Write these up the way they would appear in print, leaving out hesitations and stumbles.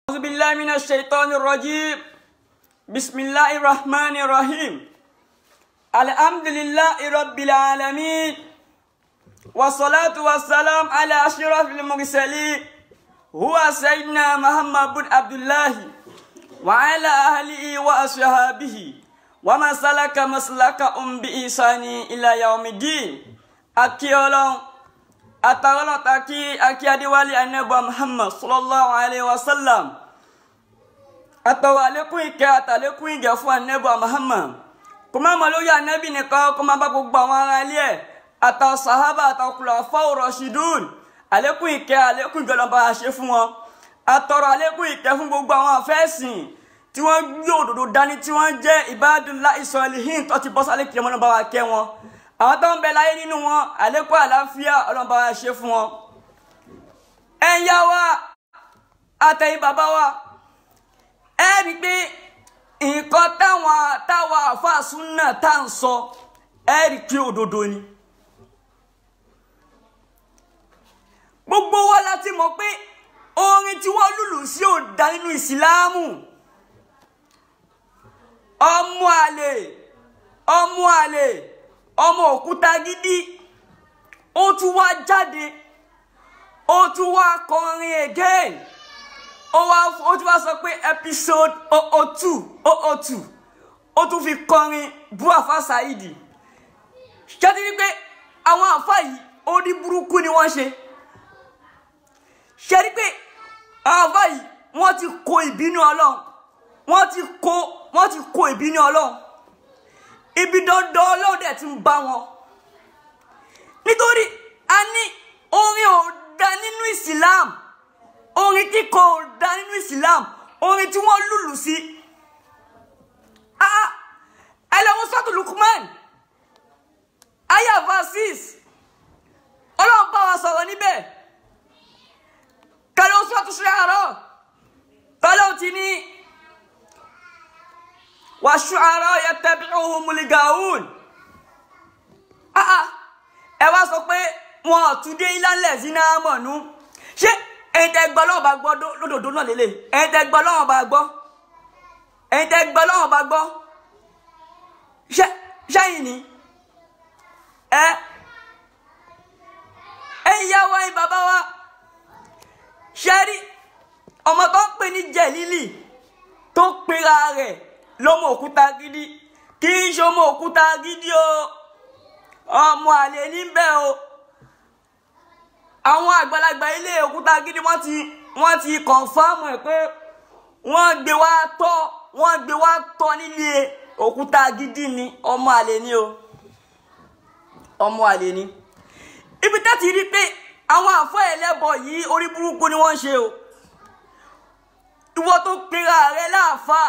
أعوذ بالله من الشيطان الرجيم. بسم الله الرحمن الرحيم. الحمد لله رب العالمين، والصلاة والسلام على أشرف المرسلين هو سيدنا محمد بن عبد الله وعلى أهله وأصحابه ومن سلك مسلكهم بإحسان إلى يوم الدين. أكيولون Atarola taki akiadiwali anabu Muhammad sallallahu alaihi wasallam. Atawalekun ike atalekun ige fún anabu Muhammad. Kuma maloya anabi nìkan kuma bá gbogbo àwọn ará ilé ata sahaba ata khulafa rashidun. Alekun ike alekun ige ló bá ṣe fún wọn. Atọrọ alekun ike fún gbogbo àwọn afẹ́sìn tí wọ́n gbé òdodo dání tí wọ́n jẹ́ ibadullahi salihin tó ti bọ́ sálẹ̀ kí wọ́n bá wa kẹ́ wọn. Àwọn tó ń bẹ láyé nínú wọn àlékún àlàáfíà Ọlọ́run bá wa ṣe fún wọn. Ẹ̀yà wa àtẹ̀yìn bàbá wa ẹ rí pé nǹkan táwọn àfáà súnà tá ń sọ ẹ rí pé òdodo ni. Gbogbo wa láti mọ̀ pé orin tí wọ́n lùlù sí ò dá nínú ìsìláàmù. Ọmọ àlè ọmọ òkúta gidi ó tún wá jáde ó tún wá kọrin again ó tún wá sọ pé episode 002 ó tún fi kọrin bú àfá Saidi ṣáàtì wípé àwọn àfá yìí orí burúkú ni wọ́n ṣe ṣe rí pé àwọn àfá yìí wọ́n ti kó ìbínú Ọlọ́run wọ́n ti kó ìbínú Ọlọ́run ibi dandan Ọlọ́run dẹ̀ ti ń bá wọn nítorí a ní orin ò dá nínú Islam, orin kíkọ ò dá nínú Islam, orin tí wọ́n lùlù sí ẹlẹ́wọ̀n sọ́tù Lukman aya verse 6 Ọlọ́run bá wa sọ̀rọ̀ níbẹ̀ kẹlẹ́wọ̀n sọ́tù Shu'ara tọ́lọ́run ti ní والشعراء يتبعهم الغاوون. Ẹ wá sọ pé wọn ò tún dé ìlànà zina mọ̀nú ṣé ẹ̀yin tẹ́ gbọ́ lọ́wọ́ bá gbọ́ lódòdó náà lélẹ̀ ẹ̀yin tẹ́ gbọ́ lọ́wọ́ bá gbọ́ ṣẹ́yìn ni ẹ̀yà wa ẹ̀ bàbá wa ṣẹ́rí ọmọ tó ń pè ní Jẹ̀lílì tó pera rẹ̀ lọ́mọ òkúta gidi kì í ṣe ọmọ òkúta gidi o ọmọ àlè níbẹ̀ o àwọn àgbàlagbà ilé òkúta gidi wọ́n ti kọ̀nfàmù ẹ̀ pé wọ́n gbé wá tọ́ nílé òkúta gidi ni ọmọ àlè ni o ọmọ àlè ni ibi tẹ́ ti rí pé àwọn àfọ́ ẹlẹ́bọ yìí orí burúkú ni wọ́n ṣe o ìwọ tó pera rẹ̀ láàfáà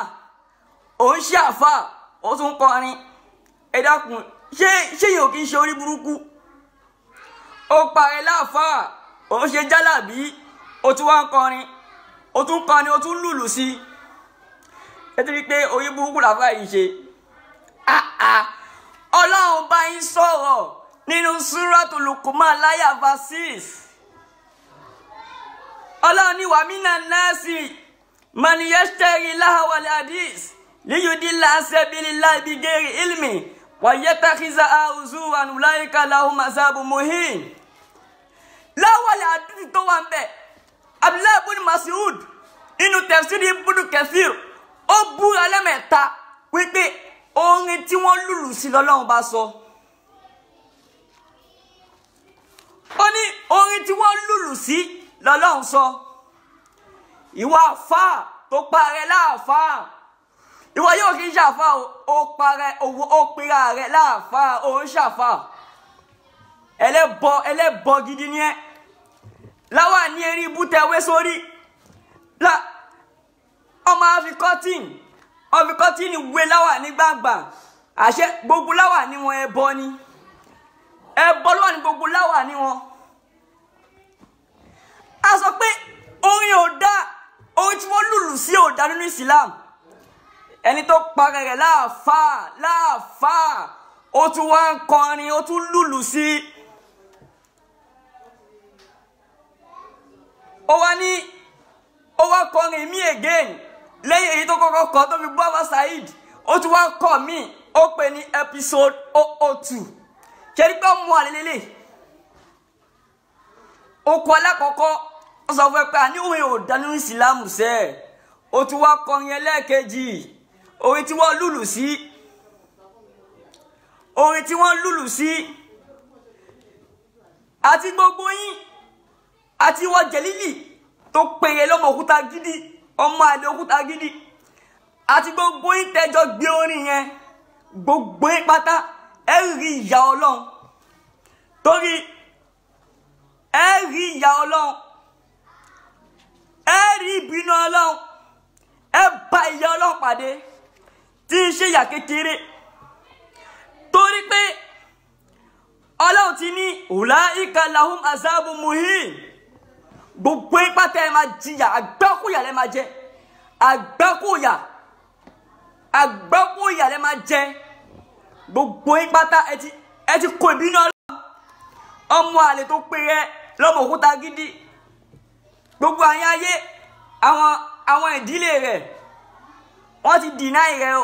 ó ń ṣe àfà ó tún kọrin ẹ dákun ṣé yóò kí ń ṣe orí burúkú ó parẹ́ láàfà ó ń ṣe jálàbí ó tún wá ń kọrin ó tún lùlù sí ẹ ti rí pé orí burúkú làfà yìí ṣe Ọlọ́run bá yín sọ̀rọ̀ nínú Suratul Luqman láyà verse 6 Ọlọ́run ní wa minan nasi man yashtari lahwal hadith ليضل عن سبيل الله بغير علم ويتخذها هزوا أولئك لهم عذاب مهين. láwọn àdúgbò tó wà ń bẹ̀ Abdullahi ibn Mas'ud nínú tafsir Ibn Kathir ó búra lẹ́mẹ̀ta wípé orin tí wọ́n lùlù sí lọ́lọ́run bá sọ. Ó ní orin tí wọ́n lùlù sí lọ́lọ́run sọ. Ìwà àfáà tó parẹ́ láàfáà ìwọ yóò kí n ṣàfà ó pera rẹ̀ láàfà ó ń ṣàfà ẹlẹ́bọ gidi ni ẹ́ láwà ní eré ibútẹ̀wé sórí ọmọ àfikọ́tìn wé láwà ní gbàgbà àṣẹ gbogbo láwà ní wọn ẹbọ lọ́wọ́ ní gbogbo láwà ní wọn. A sọ pé orin ò dá orin tí wọ́n lùlù sí ò dá nínú Islam. Ẹni tó parẹ́ rẹ̀ láàfáà ó tún wá ń kọrin ó tún lùlù sí ó wá ní ó wá kọrin mí again lẹ́yìn èyí tó kọ́kọ́ kọ tó fi bú Alfa Saheed ó tún wá kọ mí ó pè ní episode 002 kẹ́rí pé ọmọ àlelélẹ̀ ó kọ alákọ̀ọ́kọ́ ó sọ fún ẹ pé àní òun ò dánú ìsìlámù sẹ́ ó tún wá kọrin ẹlẹ́ẹ̀kejì orin tí wọ́n lùlù sí àti gbogbo yín àti wọ́n Jẹ̀lílì tó pèrè lọ́mọ òkúta gidi ọmọ àlè òkúta gidi àti gbogbo yín tẹ́jọ gbé orin yẹn gbogbo yín pátá ẹ rí ìyà Ọlọ́run torí ẹ rí ìyà Ọlọ́run ẹ rí ìbínú Ọlọ́run ẹ bá ìyà Ọlọ́run pàdé tí ń ṣe ìyà kékeré torí pé Ọlọ́run ti ní ulaika lahum azabun muhin gbogbo yín pátá ẹ máa jìyà àgbákòyà lẹ máa jẹ àgbákòyà lẹ máa jẹ gbogbo yín pátá ẹ ti kó ìbínú Ọlọ́run ọmọ àlè tó pé rẹ lọ́mọ òkúta gidi gbogbo àyàn ayé àwọn ìdílé rẹ̀ wọ́n ti dìnáì rẹ̀ o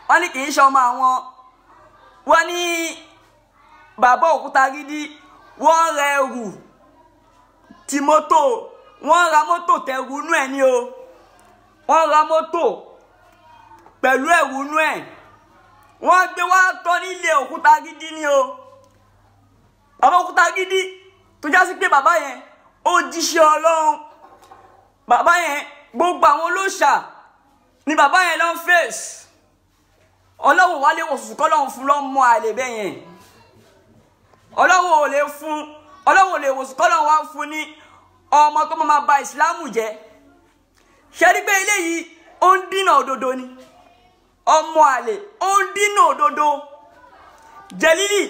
wọ́n ní kì í ṣe ọmọ àwọn wọ́n ní bàbá òkúta gidi wọ́n rẹ ẹrù ti mọ́tò wọ́n ra mọ́tò tẹ̀rù inú ẹ̀ ní o wọ́n ra mọ́tò pẹ̀lú ẹ̀rù inú ẹ̀ wọ́n gbé wá tọ́ nílé òkúta gidi ní o bàbá òkúta gidi tó já sí pé bàbá yẹn ó jíṣẹ́ Ọlọ́run bàbá yẹn gbogbo àwọn olóṣà ni bàbá yẹn lọ ń fèsì Ọlọ́run wálé wòsùn kọ́lọ́run fún lọ́mọ àlè bẹ́ẹ̀ yẹn Ọlọ́run ò lè wòsùn kọ́lọ́run wá fún ní ọmọ tó máa ba ìsìlámù jẹ́ ṣe rí pé eléyìí ó ń dínà òdodo ni ọmọ àlè ó ń dínà òdodo Jẹ̀lílì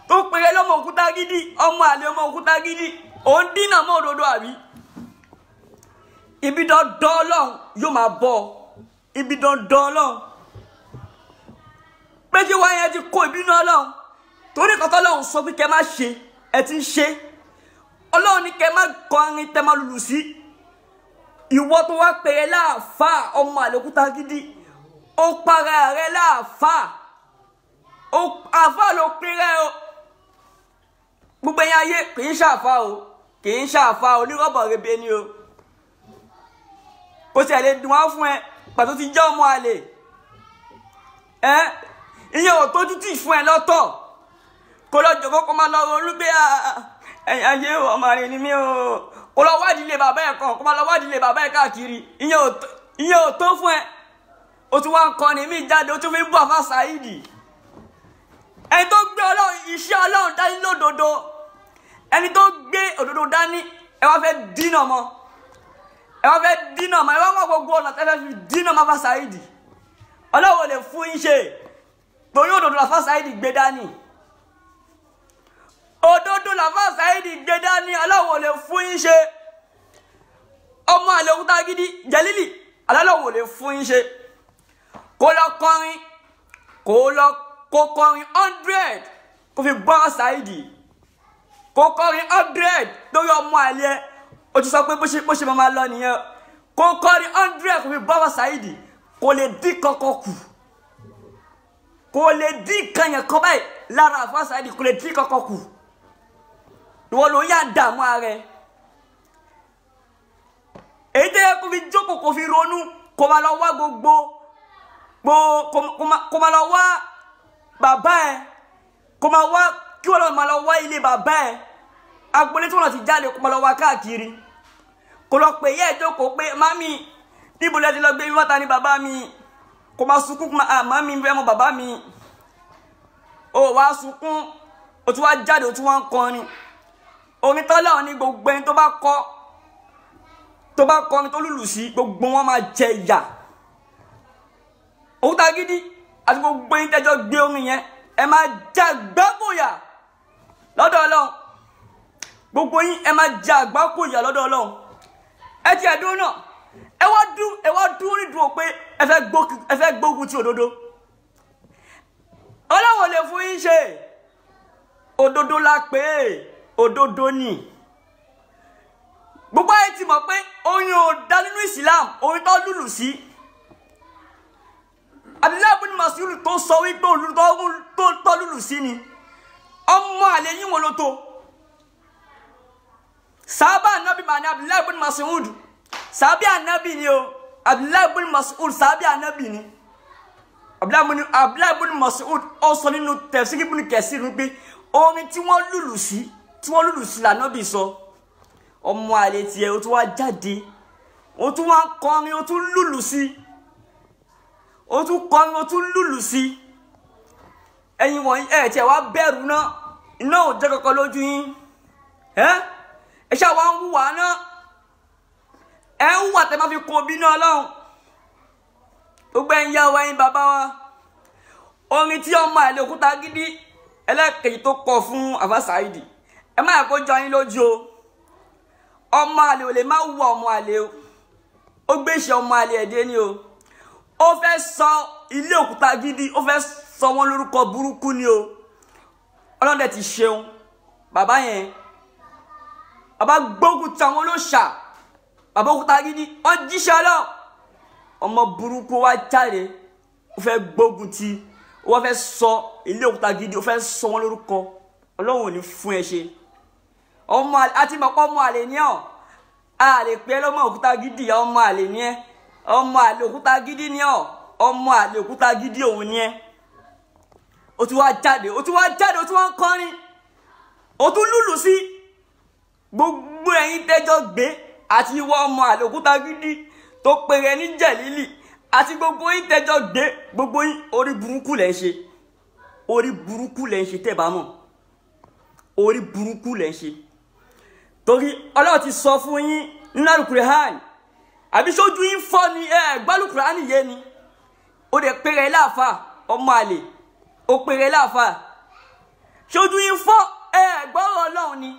tó pèrè lọ́mọ òkúta gidi ọmọ àlè ọmọ òkúta gidi ó ń dínà mọ́ òdodo àbí ibi dandan Ọlọ́run yóò máa bọ̀ ibi dandan Ọlọ́run pé tí wọ́n yẹn ti kó ìbínú Ọlọ́run torí kọ́tọ́ Ọlọ́run sọ pé kẹ́ má ṣe ẹ ti ń ṣe Ọlọ́run ní kẹ́ má kọrin tẹ́ má lùlù sí ìwọ tó wá pèrè láàfáà ọmọ àlè òkúta gidi ó para rẹ láàfáà àfáà ló pèrè o gbogbo ẹ̀yin ayé kì í ṣàfáà o kì í ṣàfáà onírọ̀bọ̀ rebe ni o kò sì ẹ̀ lè dùn wá fún ẹ pàtó ti jẹ́ ọmọ àlè ìyẹn ò tójú tì fún ẹ lọ́tọ̀ kó lọ jòkó kó máa lọ ronú pé ẹ̀yin ayé ọmọ rẹ ni mí o kó lọ wádìí ilé bàbá ẹ̀ kan kó máa lọ wádìí ilé bàbá ẹ̀ káàkiri ìyẹn ò tó fún ẹ o tún wá ń kọrin mí jáde o tún fi ń bú Alfa Saheed ẹni tó gbé iṣẹ́ Ọlọ́run dání lódodo ẹni tó gbé òdodo dání ẹ wá fẹ́ dínà mọ́ ẹ wá wá gbogbo ọ̀nà tẹ́fẹ́ fi dínà mọ́ Alfa Saheed Ọlọ́run lè fún yín ṣe torí òdodo Alfa Saheed gbé dání òdodo Alfa Saheed gbé dání Ọlọ́run lè fún yín ṣe ọmọ àlè òkúta gidi Jẹ̀lílì Ọlọ́run lè fún yín ṣe kó lọ kọrin kó kọrin 100 kó fi bọ́ Alfa Saheed kó kọrin 100 lórí ọmọ àlè ó ti sọ pé bó ṣe máa lọ nìyẹn kó kọrin 100 kó fi bọ́ Alfa Saheed kò lè dín kankan kù kò lè dín kan yẹn kan báyìí lára Alfa Saheed kò lè dín kankan kù ìwọ ló yá dààmú ara ẹ èyí tẹ́ kó fi jókòó kó fi ronú kó máa lọ wá kó máa lọ wá bàbá ẹ kó máa wá kí wọ́n máa lọ wá ilé bàbá ẹ agbolé tí wọ́n ti jáde kó máa lọ wá káàkiri kó lọ pè yẹ́ ẹ jókòó pé mami níbo lẹ ti lọ gbé mi wọ́ta ní bàbá mi kó máa sunkún kó máa mami fẹ́ mọ bàbá mi ó wá sunkún ó tún wá jáde ó tún wá ń kọrin orin tọ́lá ní gbogbo ẹni tó bá kọrin tó lùlù sí gbogbo wọn máa jẹ ìyà òkúta gidi àti gbogbo ẹni tẹ́jọ́ gbé orin yẹn ẹ máa jẹ àgbákòyà lọ́dọ̀ Ọlọ́run gbogbo yín ẹ máa jẹ àgbákòyà lọ́dọ̀ Ọlọ́run ẹ ti ẹ̀dùn náà ẹ wá dúró nídùú pé ẹ fẹ́ gbógun ti òdodo Ọlọ́run lè fún yín ṣe òdodo la pé òdodo ni gbogbo ayé ti mọ̀ pé oyin ò dá nínú Islam oyin tó lùlù sí Abdullahi ibn Mas'ud tó sọ wípé olùlù tó lùlù sí ni ọmọ àlè yín wọn ló tó sábà anabi mà ní Abdullahi ibn Mas'ud sábì anabi ni o Abdullahi ibn Mas'ud sábì anabi ni Abdullahi ibn Mas'ud ó sọ nínú tafsir Ibn Kathir wípé orin tí wọ́n lùlù sí l'Ànábì sọ ọmọ àlè tiẹ̀ ó tún wá jáde ó tún wá kọrin ó tún lùlù sí ó tún kọrin ó tún lùlù sí ẹ̀yin wọ̀nyí ẹ̀ tiẹ̀ wá bẹ̀rù náà iná ò jẹ́ kankan lójú yín ẹ ṣáà wá ń hùwà náà ẹ ń hùwà tẹ́ máa fi kó bí náà lọ́hùn gbogbo ẹ̀yin yá wa ẹ̀yin bàbá wa orin tí ọmọ àlè Òkútagidi ẹlẹ́kẹ̀yìn tó kọ fún Àfà Saheed ẹ má yà kó jọ yín lójú o ọmọ àlè ò lè má wù ọmọ àlè o ó gbéṣẹ́ ọmọ àlè ẹ̀dẹ́ ni o ó fẹ́ sọ ilé Òkútagidi ó fẹ́ sọ wọn lórúkọ burúkú ni o ọlọ́dẹ ti ṣeun bàbá yẹn bàbá gbógun tí àwọn olóṣà bàbá Òkútagidi wọ́n jíṣẹ́ lọ ọmọ burúkú wá jáde ó fẹ́ gbógun tí ó fẹ́ sọ ilé Òkútagidi ó fẹ́ sọ wọn lórúkọ Ọlọ́run ò ní fún ẹ ṣe ọmọ àti mọ̀pọ̀ ọmọ àlè ní ọ̀ a lè pẹ́ lọ́mọ Òkútagidi ọmọ àlè ní ẹ ọmọ àlè Òkútagidi ní ọ̀ ọmọ àlè Òkútagidi òun ní ẹ ó tún wá jáde ó tún wá ń kọrin ó tún lùlù sí gbogbo ẹ̀yin tẹ́jọ́ gbé àti ìwọ ọmọ àlè Òkútagidi tó pèrè ní jẹ̀lílì àti gbogbo yín tẹ́jọ́ gbé gbogbo yín orí burúkú lẹ́ ń ṣe tẹ́ bá mọ̀ orí burúkú lẹ́ ń ṣe torí Ọlọ́run ti sọ fún yín nínú Al-Qur'an àbí sójú yín fọ́ ni gbálùkùránì yé ni ó dẹ̀ pèrè láàfà ọmọ àlè ó pèrè láàfà sójú yín fọ́ gbọ́rọ̀ Ọlọ́run ni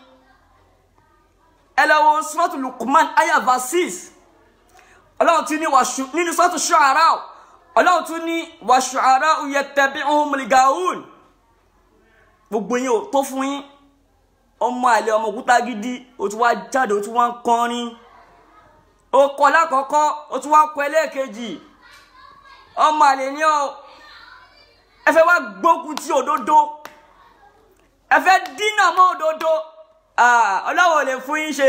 ẹ lọ wo Suratul Luqman aya verse 6 Ọlọ́run tún ní nínú Suratul Shu'ara Ọlọ́run tún ní wa shu'ara'u yattabi'uhumul ghaawun gbogbo yín ò tó fún yín ọmọ àlè ọmọ Òkútagidi ó tún wá jáde ó tún wá ń kọrin ó kọ lákọ̀ọ́kọ́ ó tún wá kọ ẹlẹ́ẹ̀kejì ọmọ àlè ní ọ ẹ fẹ́ wá gbógun ti òdodo ẹ fẹ́ dínà mọ́ òdodo Ọlọ́run ò lè fún yín ṣe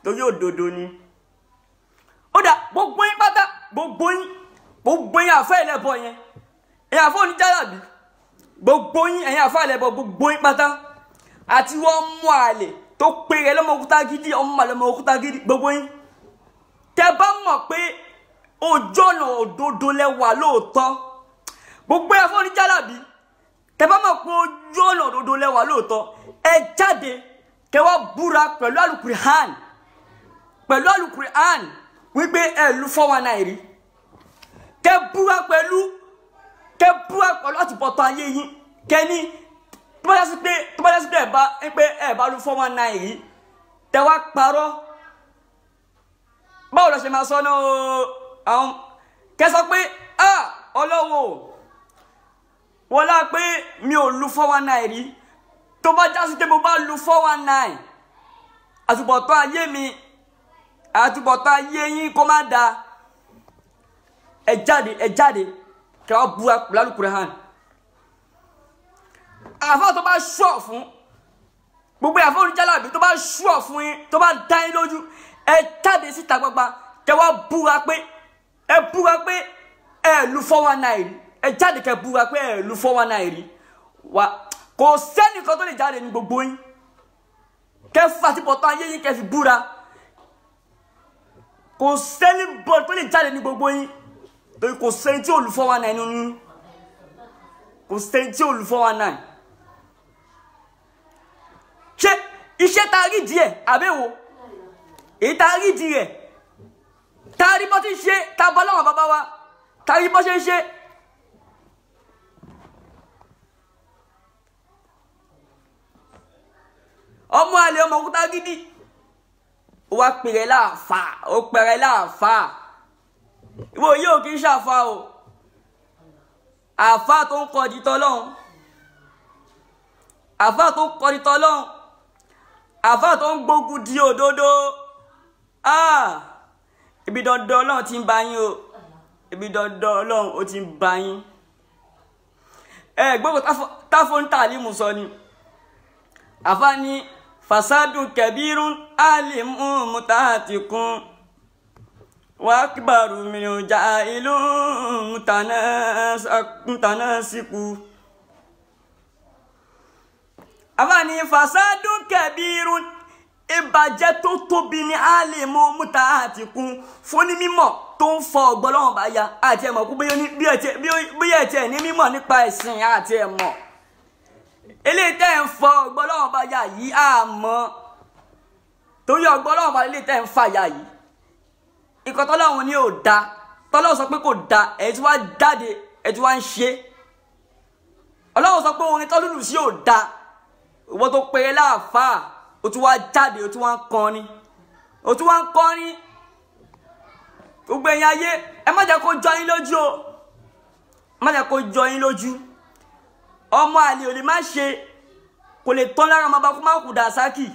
torí òdodo ni ó dà gbogbo yín pátá gbogbo yín àfẹ́ ẹlẹ́bọ yẹn ẹ̀yin àfẹ́ oníjàlábí gbogbo yín ẹ̀yin àfẹ́ ẹlẹ́bọ gbogbo yín pátá àti wọ́n mú àlè tó pèrè lọ́mọ Òkútagidi ọmọ àlè ọmọ Òkútagidi gbogbo yín tẹ́ bá mọ̀ pé ojú ọ̀nà òdodo lẹ́wà lóòótọ́ gbogbo àfẹ́ oníjàlábí tẹ́ bá mọ̀ pé ojú ọ̀nà òdodo lẹ́wà lóòótọ́ ẹ jáde kẹ́ wá búra pẹ̀lú Al-Qur'an wípé ẹ̀lú 419 rí kẹ́ búra pẹ̀lú àtìbọ̀tán ayé yín kẹ́ni tó bá yásí pé ẹ̀bá lu 419 rí tẹ́wà parọ́ báwo lọ ṣe máa sọ náà àwọn kẹsọ pé Ọlọ́run wọ́n lá pé mi ò lu 419 rí tó bá jásí pé mo bá lu 419 àtìbọ̀tán ayé mi àtúbọ̀tán ayé yín kó má da ẹ jáde kí wọ́n búra pẹ̀lú Al-Qur'an àfáà tó bá ṣọ́ fún gbogbo àfáà oníjàlábí tó bá ṣọ́ fún yín tó bá dá yín lójú ẹ jáde síta gbagba kí wọ́n búra pé ẹ lu 419 rí ẹ jáde kẹ́ búra pé ẹ lu 419 rí wà kò sẹ́nìkan tó lè jáde ní gbogbo yín kẹ́ fàtìbọ̀tán ayé yín kẹ́ fi búra kò sẹ́ni bọ́ tó lè jáde ní gbogbo yín torí kò sẹ́ni tí ò lu 419 nínú kò sẹ́ni tí ò lu 419 ṣé iṣẹ́ ta rí díẹ̀ àbẹ́wò èyí ta rí díẹ̀ ta rí bọ́ tí ń ṣe ta bọ́ lọ́wọ́ bàbá wa ta rí bọ́ ṣe ń ṣe ọmọ àlè ọmọ Òkútagidi ó wá pèrè láàfà ìwọ yóò kí ń ṣàfà o àfà tó ń kọjú tọ́lọ́hun àfà tó ń gbógun di òdodo ibi dandan Ọlọ́run ti ń bá yín o ibi dandan Ọlọ́run ó ti ń bá yín gbogbo táfó ń tàlímù sọ ni àfáàní fasadun kabirun alimu mutahatikun wa akbaru min jahilun mutanasiku àfáàní fasadun kabirun ìbàjẹ́ tó tóbi ní alimu mutahatikun fún ní mímọ̀ tó ń fọ ọgbọ́lọ́wọ́n bá ya àti ẹ̀mọ̀ kú bí ẹ̀tẹ̀ ní mímọ̀ nípa ẹ̀sìn àti ẹ̀mọ̀ eléyìí tẹ́ ń fọ ọgbọ́lọ́wọ́n bá ya yìí àmọ́ torí ọgbọ́lọ́wọ́n bá eléyìí tẹ́ ń fà ya yìí ikọ̀ tọ́lọ́wọ́n ni ò da tọ́lọ́wọ́n sọ pé kò da ẹ̀ tí wàá jáde ẹ̀ tí wàá ń ṣe Ọlọ́wọ́n sọ pé orin tọ́lùlù sí ò da ìwọ́n tó pèrè láàfáà ó tún wá jáde ó tún wá ń kọrin gbogbo ẹ̀yin ayé ẹ má jẹ́ kó jọ yín lójú o má jẹ́ kó jọ yín lójú ọmọ àlè ò lè má ṣe kò lè tán lára ọmọ bá kó má kù dàsákì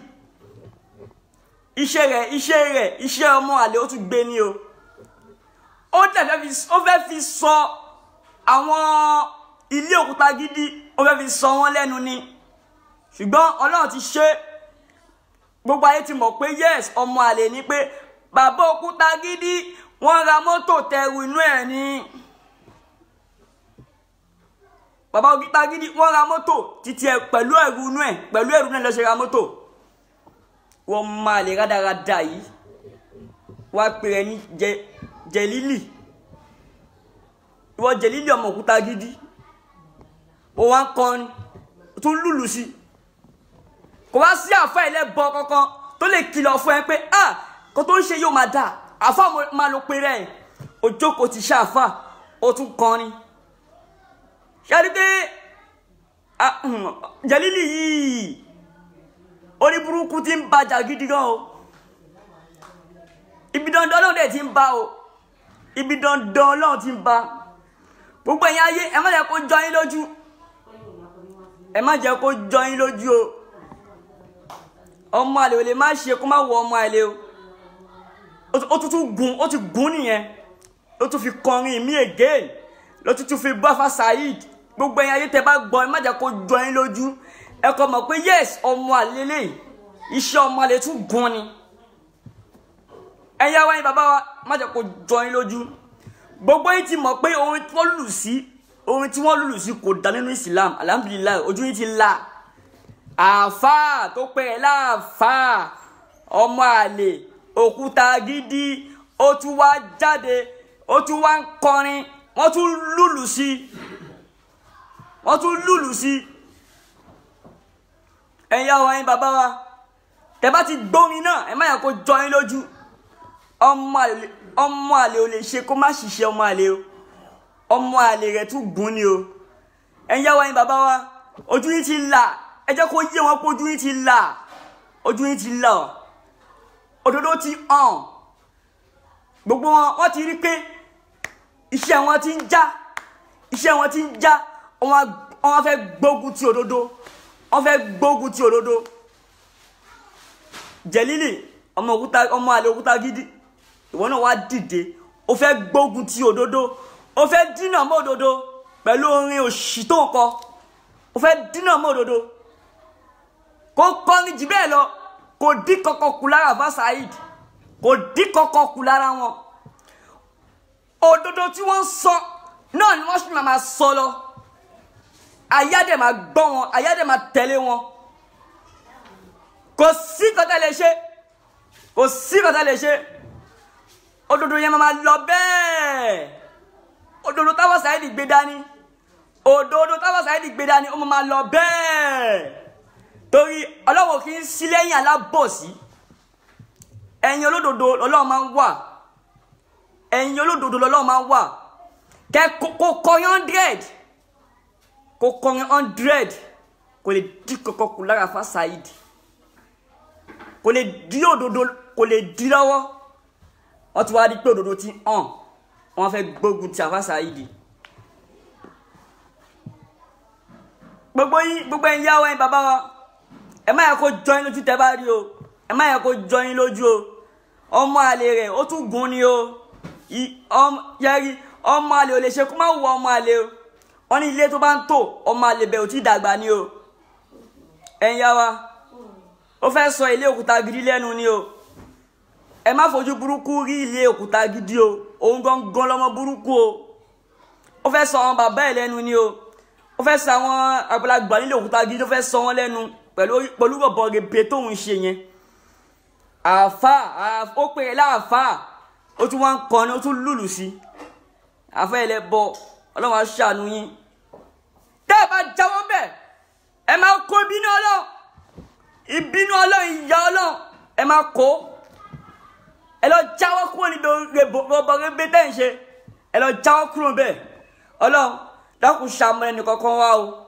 iṣẹ́ ọmọ àlè ó tún gbé ní o ó fẹ́ fi sọ àwọn ilé òkúta gidi ó fẹ́ fi sọ wọ́n lẹ́nu ni ṣùgbọ́n Ọlọ́run ti ṣe gbogbo ayé ti mọ̀ pé yes ọmọ àlè ni pé bàbá òkúta gidi wọ́n ra mọ́tò tẹrù inú ẹ̀ ni bàbá òkúta gidi wọ́n ra mọ́tò títí ẹ̀ pẹ̀lú ẹ̀rù inú ẹ̀ ló ṣe ra mọ́tò wọ́n máa lè rádaràda yìí wá pè rẹ̀ ní jẹ̀lílì ìwọ jẹ̀lílì ọmọ òkúta gidi ó wá ń kọrin tó lùlù sí kò wá sí àfá ẹlẹ́bọ kankan tó lè kìlọ̀ fún ẹ pé kó tó ń ṣe yóò máa dà àfá máa lo pé rẹ̀ òjókòó ti ṣàfà ó tún kọrin ṣáàrí pé jẹ̀lílì yìí orí burúkú ti ń bàjà gidi gan o ibi dandan Ọlọ́run dẹ̀ ti ń bá o ibi dandan Ọlọ́run ti ń bá gbogbo ẹ̀yin ayé ẹ má jẹ́ kó jọ yín lójú ẹ má jẹ́ kó jọ yín lójú o ọmọ àlè ò lè má ṣe kó má wọ ọmọ àlè o ó ti gún nìyẹn ó tún fi kọrin mí again ló tún fi báfa Saheed gbogbo ẹ̀yin ayé tẹ́ bá gbọ́ ẹ má jẹ́ kó jọ yín lójú ẹ kò mọ̀ pé yes ọmọ àlè lè iṣẹ́ ọmọ àlè tún gún ni ẹ̀yin àwọn bàbá wa má jẹ́ kó jọ yín lójú gbogbo yín ti mọ̀ pé orin tí wọ́n lùlù sí kò dá nínú Islam alhamdulillah ojú yín ti là àfáà tó pẹ́ ẹ̀ láàfáà ọmọ àlè òkúta gidi ó tún wá jáde ó tún wá ń kọrin wọ́n tún lùlù sí ẹ̀yin àwọn ẹ̀yin bàbá wa tẹ́ bá ti gbórin náà ẹ má yà kó jọ yín lójú ọmọ àlè ò lè ṣe kó má ṣiṣẹ́ ọmọ àlè o ọmọ àlè rẹ̀ tún gún ni o ẹ̀yin àwọn ẹ̀yin bàbá wa ojú yín ti là ẹ jẹ́ kó yé wọn pé ojú yín ti là òdodo ti hàn gbogbo wọn ti rí pé iṣẹ́ wọn ti ń já wọ́n fẹ́ gbógun ti òdodo Jẹ̀lílì ọmọ àlè òkúta gidi ìwọ náà wá dìde ó fẹ́ gbógun ti òdodo ó fẹ́ dínà mọ́ òdodo pẹ̀lú orin òṣì tó ń kọ ó fẹ́ dínà mọ́ òdodo kó kọrin jù bẹ́ẹ̀ lọ kò dí kankan kù lára bá Saheed kò dí kankan kù lára wọn òdodo tí wọ́n sọ náà ni wọ́n sì máa sọ lọ ayáde máa gbọ́ wọn ayáde máa tẹ̀lé wọn kò sí kọ́tà lè ṣe òdodo yẹn máa lọ bẹ́ẹ̀ òdodo táwọn Saheed gbé dání ó máa lọ bẹ́ẹ̀ torí Ọlọ́run kì í sí lẹ́yìn alábòsí ẹ̀yin olódodo Ọlọ́run máa ń wà kẹ́ kó kọrin 100 kò lè dí kankan kù lára fa Saheed kò lè dí òdodo kò lè dí lọ́wọ́ wọ́n ti wá rí pé òdodo ti hàn wọ́n fẹ́ gbógun ti àfa Saheed gbogbo ẹ̀yin yá wa ẹ̀yin bàbá wa ẹ má yẹ kó jọ yín lójú tẹ́ bá rí o ẹ má yẹ kó jọ yín lójú o ọmọ àlè rẹ̀ ó tún gún ni o yẹri ọmọ àlè ò lè ṣe kó má wọ ọmọ àlè o wọ́n ní ilé tó bá ń tò ọmọ àlè bẹ̀ ò tí dàgbà ni o ẹ̀yin yá wa ó fẹ́ sọ ilé òkúta gidi lẹ́nu ni o ẹ má fojú burúkú rí ilé òkúta gidi o òun gangan lọmọ burúkú o ó fẹ́ sọ àwọn bàbá ẹ̀ lẹ́nu ni o ó fẹ́ sọ àwọn àgbàlagbà nílé òkúta gidi ó fẹ́ sọ wọ́n lẹ́nu pẹ̀lú bọ̀bọ̀ rèébé tóun ṣe yẹn àfà ó pè é láàfà ó tún wá ń kọrin ó tún lùlù sí àfà ẹlẹ́bọ ọlọ́run á ṣàánú yín tẹ́ ẹ bá jáwọ́ bẹ́ẹ̀ ẹ máa kó ìbínú ọlọ́run ìyà ọlọ́run ẹ máa kó ẹ lọ jáwọ́ kúrò níbi bọ̀bọ̀ rèébé tẹ́ ń ṣe ẹ lọ jáwọ́ kúrò bẹ́ẹ̀ ọlọ́run dákun ṣàmọ́ ẹnì kankan wá o.